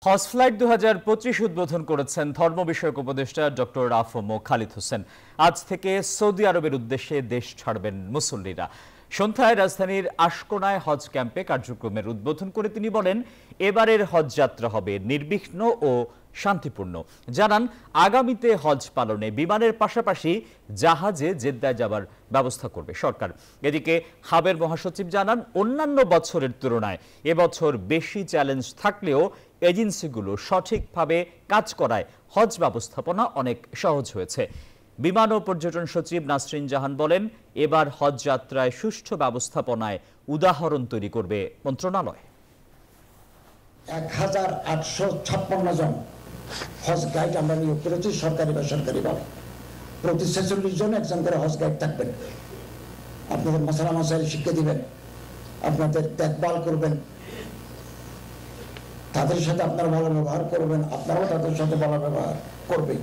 হজ flight 2025 উদ্বোধন করেছেন ধর্ম বিষয়ক উপদেষ্টা ডক্টর আফম খালিদ হোসেন। আজ থেকে সৌদি আরবের উদ্দেশ্যে দেশ ছাড়বেন মুসল্লিরা। সন্ধ্যায় রাজধানীর আশকোনায় হজ ক্যাম্পে কার্যক্রমের উদ্বোধন করে তিনি বলেন, এবারের হজ যাত্রা হবে নির্বিঘ্ন ও শান্তিপূর্ণ। জানান, আগামীতে হজ পালনে বিমানের পাশাপাশি জাহাজে জেদ্দায় যাবার ব্যবস্থা করবে সরকার। এদিকে হাবের মহাসচিব জানান, অন্যান্য বছরের তুলনায় এবছর বেশি চ্যালেঞ্জ থাকলেও এজেন্সিগুলো সঠিকভাবে কাজ করায় হজ ব্যবস্থাপনা অনেক সহজ হয়েছে। বিমান ও পর্যটন সচিব নাসরিন জাহান বলেন, এবার হজ যাত্রায় সুষ্ঠু ব্যবস্থাপনায় উদাহরণ তৈরি করবে মন্ত্রণালয়। 1856 জন হজ গাইড আমরা নিয়োগ করেছি, সরকারি বেসরকারিভাবে। প্রতি 46 জন একজন করে হজ গাইড থাকবেন। আপনাদের মাসালা মাসাইল শিক্ষা দিবেন, আপনাদের দেখভাল করবেন, তাদের সাথে আপনারা ভালো ব্যবহার করবেন, আপনারাও তাদের সাথে ভালো ব্যবহার করবেন।